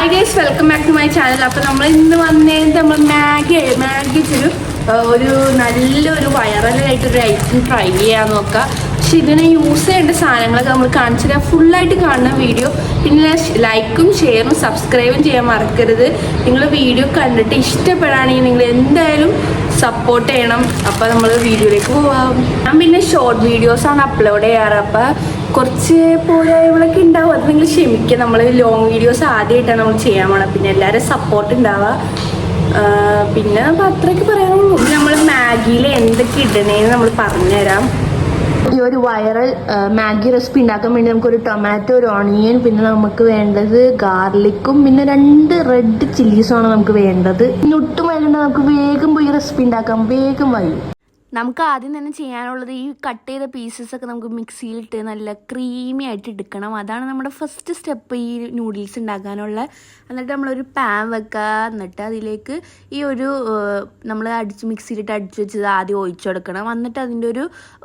Hi guys, welcome back to my channel. അപ്പോൾ നമ്മൾ ഇന്ന് വന്നത് നമ്മൾ മാഗി ഒരു നല്ലൊരു വൈറലായിട്ടൊരു ഐറ്റം ട്രൈ ചെയ്യാൻ നോക്കാം. പക്ഷെ ഇതിനെ യൂസ് ചെയ്യേണ്ട സാധനങ്ങളൊക്കെ നമ്മൾ കാണിച്ചു തരാം. ഫുള്ളായിട്ട് കാണുന്ന വീഡിയോ. പിന്നെ ലൈക്കും ഷെയറും സബ്സ്ക്രൈബും ചെയ്യാൻ മറക്കരുത്. നിങ്ങൾ വീഡിയോ കണ്ടിട്ട് ഇഷ്ടപ്പെടുകയാണെങ്കിൽ നിങ്ങൾ എന്തായാലും സപ്പോർട്ട് ചെയ്യണം. അപ്പോൾ നമ്മൾ വീഡിയോയിലേക്ക് പോവാം. ഞാൻ പിന്നെ ഷോർട്ട് വീഡിയോസാണ് അപ്ലോഡ് ചെയ്യാറ്. അപ്പോൾ കുറച്ച് പോരായ്മകളൊക്കെ ഉണ്ടാവും, അത് നിങ്ങൾ ക്ഷമിക്കുക. നമ്മൾ ലോങ് വീഡിയോസ് ആദ്യമായിട്ടാണ് നമ്മൾ ചെയ്യാൻ പോകണം. പിന്നെ എല്ലാവരും സപ്പോർട്ട് ഉണ്ടാവുക. പിന്നെ നമുക്ക് അത്രയ്ക്ക് പറയാനുള്ളൂ. നമ്മൾ മാഗിയിൽ എന്തൊക്കെ ഇടണേന്ന് നമ്മൾ പറഞ്ഞുതരാം. ഈ ഒരു വൈറൽ മാഗി റെസിപ്പി ഉണ്ടാക്കാൻ വേണ്ടി നമുക്കൊരു ടൊമാറ്റോ, ഒരു ഓണിയൻ, പിന്നെ നമുക്ക് വേണ്ടത് ഗാർലിക്കും, പിന്നെ 2 റെഡ് ചില്ലീസുമാണ് നമുക്ക് വേണ്ടത്. പിന്നെ ഒട്ടും വൈകണ്ട, നമുക്ക് വേഗം പോയി റെസിപ്പി ഉണ്ടാക്കാം. വേഗം വരും. നമുക്ക് ആദ്യം തന്നെ ചെയ്യാനുള്ളത് ഈ കട്ട് ചെയ്ത പീസസൊക്കെ നമുക്ക് മിക്സിയിലിട്ട് നല്ല ക്രീമി ആയിട്ട് എടുക്കണം. അതാണ് നമ്മുടെ ഫസ്റ്റ് സ്റ്റെപ്പ് ഈ നൂഡിൽസ് ഉണ്ടാക്കാനുള്ള. എന്നിട്ട് നമ്മളൊരു പാൻ വെക്കുക. എന്നിട്ട് അതിലേക്ക് ഈ നമ്മൾ മിക്സിയിലിട്ട് അടിച്ച് വെച്ചത് ആദ്യം ഒഴിച്ചു കൊടുക്കണം. എന്നിട്ട് അതിൻ്റെ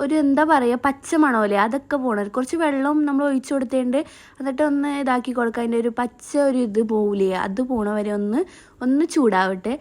ഒരു എന്താ പറയുക, പച്ച മണമല്ലേ, അതൊക്കെ പോകണം. കുറച്ച് വെള്ളം നമ്മൾ ഒഴിച്ചു കൊടുത്തേണ്ട് എന്നിട്ട് ഒന്ന് ഇതാക്കി കൊടുക്കുക. അതിൻ്റെ ഒരു പച്ച ഇത് പോവില്ലേ, അത് പോണ വരെ ഒന്ന് ചൂടാവട്ടെ.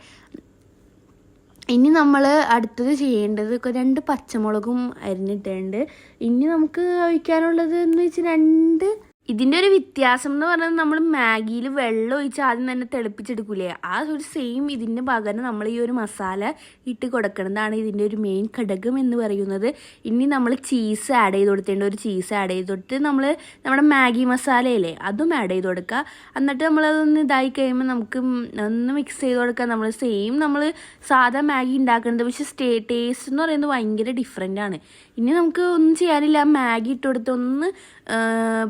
ഇനി നമ്മൾ അടുത്തത് ചെയ്യേണ്ടത് 2 പച്ചമുളകും അരിഞ്ഞിട്ടുണ്ട്. ഇനി നമുക്ക് ഒഴിക്കാനുള്ളത് എന്ന് വെച്ചാൽ ഇതിൻ്റെ ഒരു വ്യത്യാസം എന്ന് പറഞ്ഞാൽ നമ്മൾ മാഗിയിൽ വെള്ളം ഒഴിച്ച് ആദ്യം തന്നെ തിളപ്പിച്ചെടുക്കൂലേ, ആ ഒരു സെയിം ഇതിൻ്റെ പകരം നമ്മൾ ഈ ഒരു മസാല ഇട്ട് കൊടുക്കുന്നതാണ് ഇതിൻ്റെ ഒരു മെയിൻ ഘടകം എന്ന് പറയുന്നത്. ഇനി നമ്മൾ ചീസ് ആഡ് ചെയ്ത് കൊടുത്തേണ്ട, ഒരു ചീസ് ആഡ് ചെയ്ത് കൊടുത്ത് നമ്മുടെ മാഗി മസാലയില്ലേ അതും ആഡ് ചെയ്ത് കൊടുക്കുക. എന്നിട്ട് നമ്മളതൊന്ന് ഇതായി കഴിയുമ്പോൾ നമുക്ക് ഒന്ന് മിക്സ് ചെയ്ത് കൊടുക്കുക. നമ്മൾ സെയിം നമ്മൾ സാധാ മാഗി ഉണ്ടാക്കുന്നത്, പക്ഷേ ടേസ്റ്റ് എന്ന് പറയുന്നത് ഭയങ്കര ഡിഫറെൻ്റ് ആണ്. ഇനി നമുക്ക് ഒന്നും ചെയ്യാനില്ല, മാഗി ഇട്ട് കൊടുത്ത്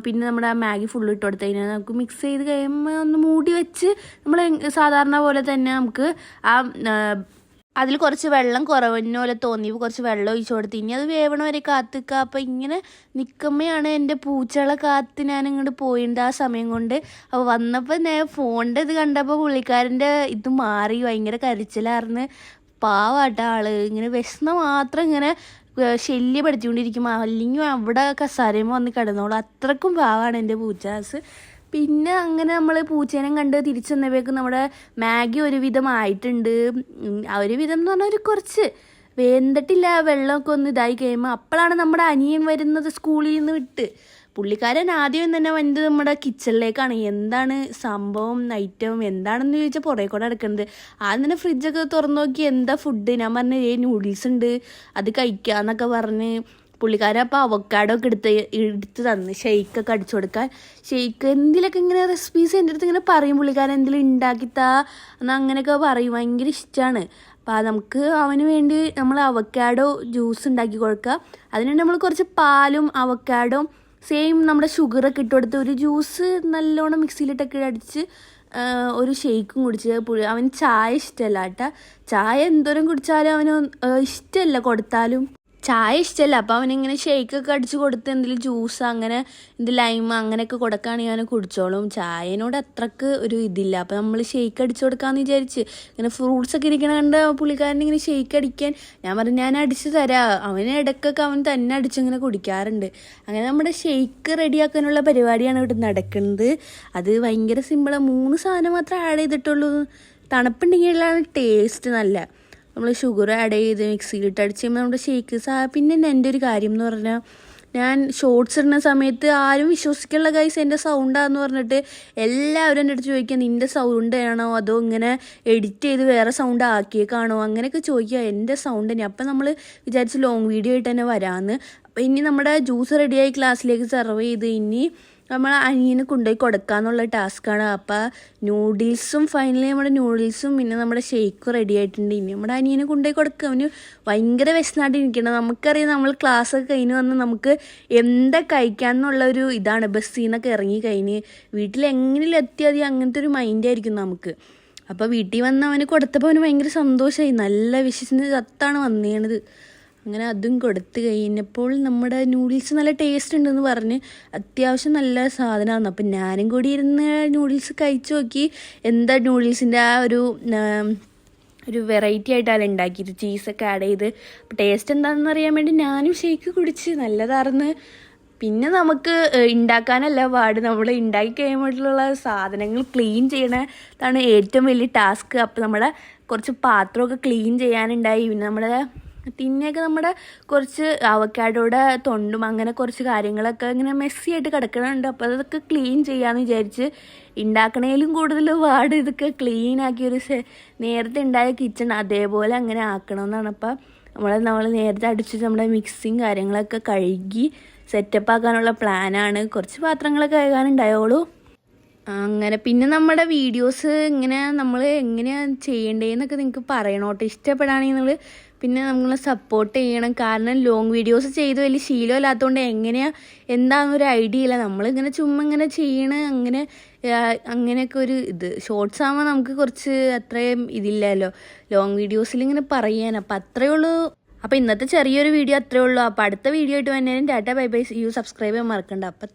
പിന്നെ നമ്മുടെ ആ മാഗി ഫുള്ള് ഇട്ട് കൊടുത്ത് കഴിഞ്ഞാൽ നമുക്ക് മിക്സ് ചെയ്ത് കഴിയുമ്പോൾ ഒന്ന് മൂടി വെച്ച് നമ്മൾ സാധാരണ പോലെ തന്നെ നമുക്ക് അതിൽ കുറച്ച് വെള്ളം കുറവന്ന പോലെ തോന്നിയപ്പോൾ കുറച്ച് വെള്ളം ഒഴിച്ചു കൊടുത്ത് ഇനി അത് വേവണ വരെ കാത്തിക്കുക. അപ്പോൾ ഇങ്ങനെ നിൽക്കുമ്പോഴാണ് എൻ്റെ പൂച്ചകളെ കാത്ത് ഞാൻ ഇങ്ങോട്ട് പോയിട്ടുണ്ട് ആ സമയം കൊണ്ട്. അപ്പോൾ വന്നപ്പോൾ ഞാൻ ഫോണിൻ്റെ ഇത് കണ്ടപ്പോൾ പുള്ളിക്കാരൻ്റെ ഇത് മാറി, ഭയങ്കര കരച്ചിലായിരുന്നു. പാവാട്ട ആള്, ഇങ്ങനെ വിശന്ന മാത്രം ഇങ്ങനെ ശല്യപ്പെടുത്തിക്കൊണ്ടിരിക്കും. അല്ലെങ്കിൽ അവിടെ കസാരയുമ്പോൾ വന്ന് കിടന്നോളൂ, അത്രക്കും പാവാണ് എൻ്റെ പൂച്ചാസ്. പിന്നെ അങ്ങനെ നമ്മൾ പൂച്ചേനെ കണ്ട് തിരിച്ചു വന്നപ്പോഴേക്കും നമ്മുടെ മാഗി ഒരുവിധം ആയിട്ടുണ്ട്. ഒരുവിധം എന്ന് പറഞ്ഞാൽ കുറച്ച് വെന്തിട്ടില്ല. വെള്ളമൊക്കെ ഒന്ന് ഇതായി കഴിയുമ്പോൾ അപ്പോഴാണ് നമ്മുടെ അനിയൻ വരുന്നത് സ്കൂളിൽ നിന്ന് വിട്ട്. പുള്ളിക്കാരൻ ആദ്യം തന്നെ വന്നത് നമ്മുടെ കിച്ചണിലേക്കാണ്. എന്താണ് സംഭവം, ഐറ്റം എന്താണെന്ന് ചോദിച്ചാൽ പുറകെ കൂടെ നടക്കുന്നത്. ആദ്യം തന്നെ ഫ്രിഡ്ജൊക്കെ തുറന്നു നോക്കി എന്താ ഫുഡ്, ഞാൻ പറഞ്ഞ നൂഡിൽസ് ഉണ്ട് അത് കഴിക്കാന്നൊക്കെ പറഞ്ഞ് പുള്ളിക്കാരൻ അപ്പോൾ അവക്കാഡോ ഒക്കെ എടുത്ത് തന്ന് ഷെയ്ക്കൊക്കെ അടിച്ചു കൊടുക്കാൻ. ഷെയ്ക്ക് എന്തെങ്കിലുമൊക്കെ ഇങ്ങനെ റെസിപ്പീസ് എൻ്റെ അടുത്ത് ഇങ്ങനെ പറയും പുള്ളിക്കാരൻ, എന്തെങ്കിലും ഉണ്ടാക്കിത്താ എന്നാൽ അങ്ങനെയൊക്കെ പറയും. ഭയങ്കര ഇഷ്ടമാണ്. അപ്പോൾ നമുക്ക് അവന് വേണ്ടി നമ്മൾ അവക്കാഡോ ജ്യൂസ് ഉണ്ടാക്കി കൊടുക്കുക. അതിനുവേണ്ടി നമ്മൾ കുറച്ച് പാലും അവക്കാഡോ സെയിം നമ്മുടെ ഷുഗറൊക്കെ ഇട്ട് കൊടുത്ത് ഒരു ജ്യൂസ് നല്ലോണം മിക്സിയിലിട്ടൊക്കെ അടിച്ച് ഒരു ഷെയ്ക്കും കുടിച്ച്. അവന് ചായ ഇഷ്ടമല്ല കേട്ടോ. ചായ എന്തോരം കുടിച്ചാലും അവന് ഇഷ്ടമല്ല, കൊടുത്താലും ചായ ഇഷ്ടമല്ല. അപ്പോൾ അവനിങ്ങനെ ഷെയ്ക്കൊക്കെ അടിച്ച് കൊടുത്ത് എന്തെങ്കിലും ജ്യൂസ് അങ്ങനെ ലൈം അങ്ങനെയൊക്കെ കൊടുക്കുകയാണെങ്കിൽ അവനെ കുടിച്ചോളും. ചായനോട് അത്രക്ക് ഒരു ഇതില്ല. അപ്പോൾ നമ്മൾ ഷെയ്ക്ക് അടിച്ച് കൊടുക്കാമെന്ന് വിചാരിച്ച് ഇങ്ങനെ ഫ്രൂട്ട്സൊക്കെ ഇരിക്കണ കണ്ട് പുള്ളിക്കാരൻ ഇങ്ങനെ ഷെയ്ക്ക് അടിക്കാൻ ഞാൻ പറഞ്ഞു ഞാൻ അടിച്ച് തരാം. അവന് ഇടയ്ക്കൊക്കെ അവൻ തന്നെ അടിച്ചിങ്ങനെ കുടിക്കാറുണ്ട്. അങ്ങനെ നമ്മുടെ ഷെയ്ക്ക് റെഡിയാക്കാനുള്ള പരിപാടിയാണ് ഇവിടെ നടക്കുന്നത്. അത് ഭയങ്കര സിമ്പിളാണ്. 3 സാധനം മാത്രമേ ആഡ് ചെയ്തിട്ടുള്ളൂ. തണുപ്പുണ്ടെങ്കിലാണ് ടേസ്റ്റ് നല്ല. നമ്മൾ ഷുഗർ ആഡ് ചെയ്ത് മിക്സിയിലിട്ട് അടിച്ച് കഴിയുമ്പോൾ നമ്മുടെ ഷേക്ക് പിന്നെ എൻ്റെ ഒരു കാര്യം എന്ന് പറഞ്ഞാൽ, ഞാൻ ഷോർട്സ് ഇടുന്ന സമയത്ത് ആരും വിശ്വസിക്കുള്ള ഗൈസ് എൻ്റെ സൗണ്ടാന്ന് പറഞ്ഞിട്ട് എല്ലാവരും എൻ്റെ അടുത്ത് ചോദിക്കുക നിൻ്റെ സൗണ്ട് ആണോ അതോ ഇങ്ങനെ എഡിറ്റ് ചെയ്ത് വേറെ സൗണ്ട് ആക്കിയേക്കാണോ അങ്ങനെയൊക്കെ ചോദിക്കുക. എൻ്റെ സൗണ്ട് തന്നെ. അപ്പം നമ്മൾ വിചാരിച്ച് ലോങ് വീഡിയോ ആയിട്ട് തന്നെ വരാമെന്ന്. അപ്പോൾ ഇനി നമ്മുടെ ജ്യൂസ് റെഡിയായി ക്ലാസ്സിലേക്ക് സെർവ് ചെയ്ത് ഇനി നമ്മൾ അനിയന് കൊണ്ടുപോയി കൊടുക്കാന്നുള്ള ടാസ്ക്കാണ്. അപ്പോൾ ഫൈനലി നമ്മുടെ നൂഡിൽസും പിന്നെ നമ്മുടെ ഷേക്കും റെഡി ആയിട്ടുണ്ട്. ഇനി നമ്മുടെ അനിയന് കൊണ്ടുപോയി കൊടുക്കുക. അവന് ഭയങ്കര വിശന്നായിട്ട് ഇരിക്കണം. നമുക്കറിയാം നമ്മൾ ക്ലാസ്സൊക്കെ കഴിഞ്ഞ് വന്ന് നമുക്ക് എന്താ കഴിക്കാമെന്നുള്ളൊരു ഇതാണ്. ബസ്സിൽ നിന്നൊക്കെ ഇറങ്ങി കഴിഞ്ഞ് വീട്ടിൽ എങ്ങനെയും എത്തിയാൽ അങ്ങനത്തെ ഒരു മൈൻഡായിരിക്കും നമുക്ക്. അപ്പോൾ വീട്ടിൽ വന്ന് അവന് കൊടുത്തപ്പോൾ അവന് ഭയങ്കര സന്തോഷമായി. നല്ല വിശ്വസിന് ചത്താണ് വന്നേണത്. അങ്ങനെ അതും കൊടുത്ത് കഴിഞ്ഞപ്പോൾ നമ്മുടെ നൂഡിൽസ് നല്ല ടേസ്റ്റ് ഉണ്ടെന്ന് പറഞ്ഞ് അത്യാവശ്യം നല്ല സാധനമാണ്. അപ്പം ഞാനും കൂടി ഇരുന്ന് നൂഡിൽസ് കഴിച്ചു നോക്കി. എന്താ നൂഡിൽസിൻ്റെ ആ ഒരു വെറൈറ്റി ആയിട്ടാണ് ഉണ്ടാക്കിയത്, ചീസൊക്കെ ആഡ് ചെയ്ത്. ടേസ്റ്റ് എന്താണെന്ന് അറിയാൻ വേണ്ടി ഞാനും ഷേക്ക് കുടിച്ച് നല്ലതായിരുന്നു. പിന്നെ നമുക്ക് ഉണ്ടാക്കാനല്ല പാട്, നമ്മൾ ഉണ്ടാക്കി കഴിയുമ്പോഴുള്ള സാധനങ്ങൾ ക്ലീൻ ചെയ്യണതാണ് ഏറ്റവും വലിയ ടാസ്ക്. അപ്പോൾ നമ്മുടെ കുറച്ച് പാത്രമൊക്കെ ക്ലീൻ ചെയ്യാനുണ്ടായി. പിന്നെ നമ്മുടെ തിന്നെയൊക്കെ നമ്മുടെ കുറച്ച് അവക്കാഡോയുടെ തൊണ്ടും അങ്ങനെ കുറച്ച് കാര്യങ്ങളൊക്കെ ഇങ്ങനെ മെസ്സി ആയിട്ട് കിടക്കണുണ്ട്. അപ്പോൾ അതൊക്കെ ക്ലീൻ ചെയ്യാമെന്ന് വിചാരിച്ച് ഉണ്ടാക്കണേലും കൂടുതൽ പാട് ഇതൊക്കെ ക്ലീൻ ആക്കി നേരത്തെ ഉണ്ടായ കിച്ചൺ അതേപോലെ അങ്ങനെ ആക്കണമെന്നാണ്. അപ്പം നമ്മൾ നേരത്തെ അടിച്ച് നമ്മുടെ മിക്സിയും കാര്യങ്ങളൊക്കെ കഴുകി സെറ്റപ്പ് ആക്കാനുള്ള പ്ലാനാണ്. കുറച്ച് പാത്രങ്ങളൊക്കെ കഴുകാനുണ്ടായോളൂ. അങ്ങനെ പിന്നെ നമ്മുടെ വീഡിയോസ് ഇങ്ങനെ നമ്മൾ എങ്ങനെയാണ് ചെയ്യേണ്ടതെന്നൊക്കെ നിങ്ങൾക്ക് പറയണോട്ടോ. ഇഷ്ടപ്പെടുകയാണെങ്കിൽ നിങ്ങൾ പിന്നെ നമ്മളെ സപ്പോർട്ട് ചെയ്യണം. കാരണം ലോങ് വീഡിയോസ് ചെയ്ത് വലിയ ശീലമില്ലാത്തതുകൊണ്ട് എന്താണെന്നൊരു ഐഡിയ ഇല്ല. നമ്മളിങ്ങനെ ചുമ്മാ ഇങ്ങനെ അങ്ങനെയൊക്കെ ഒരു ഇത്. ഷോർട്സ് ആകുമ്പോൾ നമുക്ക് കുറച്ച് അത്രയും ഇതില്ലല്ലോ, ലോങ് വീഡിയോസിൽ ഇങ്ങനെ പറയാൻ. അപ്പം അത്രയേ ഉള്ളൂ. അപ്പോൾ ഇന്നത്തെ ചെറിയൊരു വീഡിയോ അത്രയേ ഉള്ളൂ. അപ്പോൾ അടുത്ത വീഡിയോ ആയിട്ട് വന്നേരം ടാറ്റ ബൈ ബൈ, സബ്സ്ക്രൈബ് ചെയ്യാൻ മറക്കണ്ട. അപ്പം